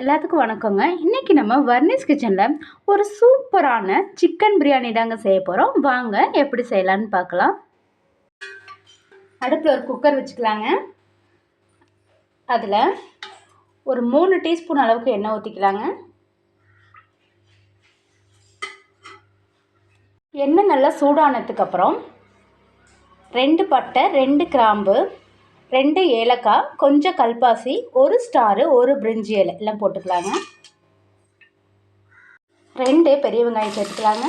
எல்லாத்துக்கும் வணக்கங்க. இன்றைக்கி நம்ம வர்னிஸ் கிச்சனில் ஒரு சூப்பரான சிக்கன் பிரியாணி தாங்க செய்ய போகிறோம். வாங்க எப்படி செய்யலான்னு பார்க்கலாம். அடுப்பில் ஒரு குக்கர் வச்சுக்கலாங்க. அதில் ஒரு 3 டீஸ்பூன் அளவுக்கு எண்ணெய் ஊற்றிக்கலாங்க. எண்ணெய் நல்லா சூடானதுக்கப்புறம் 2 பட்டை, 2 கிராம்பு, 2 ஏலக்காய், கொஞ்சம் கல்பாசி, 1 ஸ்டாரு, 1 பிரிஞ்சி இலை எல்லாம் போட்டுக்கலாங்க. 2 பெரிய வெங்காயம் சேர்த்துக்கலாங்க.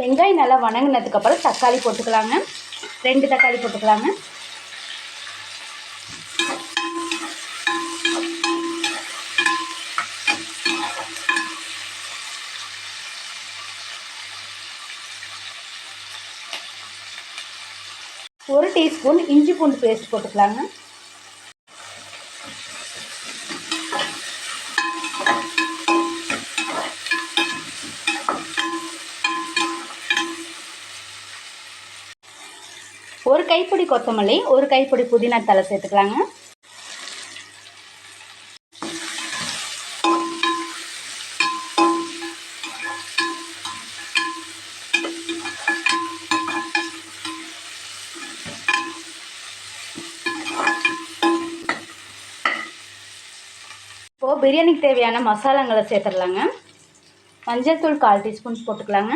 வெங்காயம் நல்லா வணங்கினதுக்கப்புறம் தக்காளி போட்டுக்கலாங்க. 2 தக்காளி போட்டுக்கலாங்க. ஒரு டீஸ்பூன் இஞ்சி பூண்டு பேஸ்ட் போட்டுக்கலாங்க. ஒரு கைப்பிடி கொத்தமல்லி, ஒரு கைப்பிடி புதினா தழை சேர்த்துக்கலாங்க. இப்போது பிரியாணிக்கு தேவையான மசாலாங்களை சேர்த்துடலாங்க. மஞ்சள் தூள் 1/4 டீஸ்பூன் போட்டுக்கலாங்க.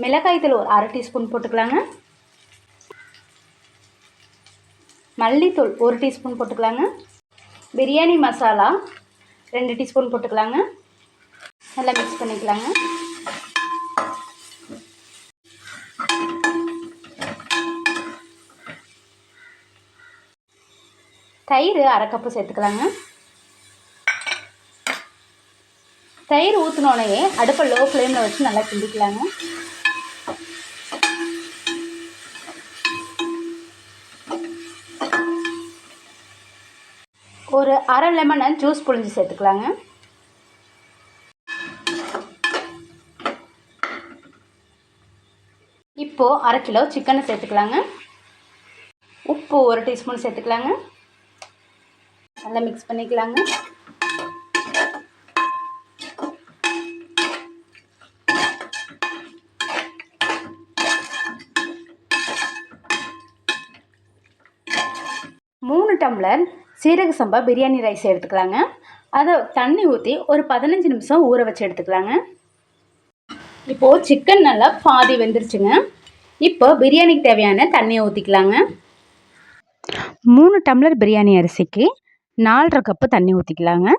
மிளகாய் தூள் ஒரு 1/2 டீஸ்பூன் போட்டுக்கலாங்க. மல்லித்தூள் 1 டீஸ்பூன் போட்டுக்கலாங்க. பிரியாணி மசாலா 2 டீஸ்பூன் போட்டுக்கலாங்க. நல்லா மிக்ஸ் பண்ணிக்கலாங்க. தயிர் 1/2 கப்பு சேர்த்துக்கலாங்க. தயிர் ஊற்றினோடனே அடுப்பை லோ ஃப்ளேமில் வச்சு நல்லா கிண்டிக்கலாங்க. ஒரு 1/2 லெமனை ஜூஸ் புழிஞ்சு சேர்த்துக்கலாங்க. இப்போது 1/2 கிலோ சிக்கனை சேர்த்துக்கலாங்க. உப்பு 1 டீஸ்பூன் சேர்த்துக்கலாங்க. நல்லா மிக்ஸ் பண்ணிக்கலாங்க. மூணு டம்ளர் சீரக சம்பா பிரியாணி ரைஸ் எடுத்துக்கலாங்க. அதை தண்ணி ஊற்றி ஒரு 15 நிமிஷம் ஊற வச்சு எடுத்துக்கலாங்க. இப்போது சிக்கன் நல்லா பாதி வெந்துருச்சுங்க. இப்போ பிரியாணிக்கு தேவையான தண்ணியை ஊற்றிக்கலாங்க. 3 டம்ளர் பிரியாணி அரிசிக்கு 4.5 கப்பு தண்ணி ஊற்றிக்கலாங்க.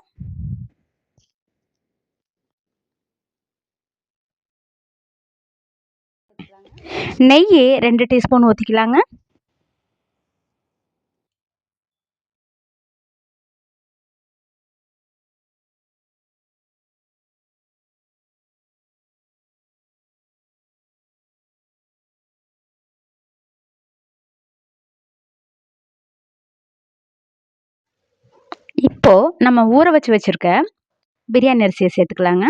நெய் 2 டீஸ்பூன் ஊற்றிக்கலாங்க. இப்போது நம்ம ஊற வச்சுருக்க பிரியாணி அரிசியை சேர்த்துக்கலாங்க.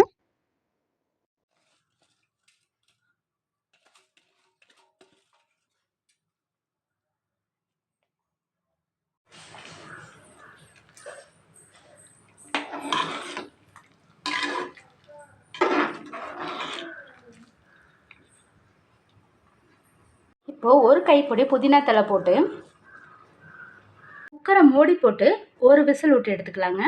இப்போது ஒரு கைப்பிடி புதினா தழை போட்டு குக்கரை மூடி போட்டு ஒரு விசில் விட்டு எடுத்துக்கலாங்க.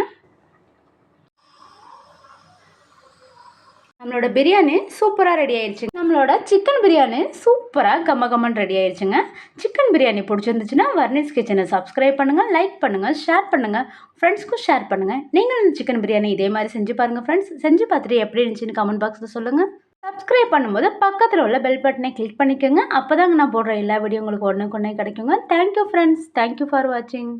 நம்மளோட பிரியாணி சூப்பராக ரெடி ஆயிடுச்சுங்க. நம்மளோட சிக்கன் பிரியாணி சூப்பராக கம்மன்னு ரெடி ஆயிடுச்சுங்க. சிக்கன் பிரியாணி பிடிச்சிருந்துச்சுன்னா வர்னிஸ் கிச்சனை சப்ஸ்கிரைப் பண்ணுங்கள், லைக் பண்ணுங்கள், ஷேர் பண்ணுங்கள், ஃப்ரெண்ட்ஸ்க்கும் ஷேர் பண்ணுங்கள். நீங்கள் இந்த சிக்கன் பிரியாணி இதே மாதிரி செஞ்சு பாருங்கள் ஃப்ரெண்ட்ஸ். செஞ்சு பார்த்துட்டு எப்படி இருந்துச்சுன்னு கமெண்ட் பாக்ஸில் சொல்லுங்கள். சப்ஸ்கிரைப் பண்ணும்போது பக்கத்தில் உள்ள பெல் பட்டனை கிளிக் பண்ணிக்கோங்க. அப்போ தாங்க நான் போடுற எல்லா வீடியோ உங்களுக்கு உடனுக்குடனே கிடைக்குங்க. Thank you friends. தேங்க்யூ ஃபார் வாட்சிங்.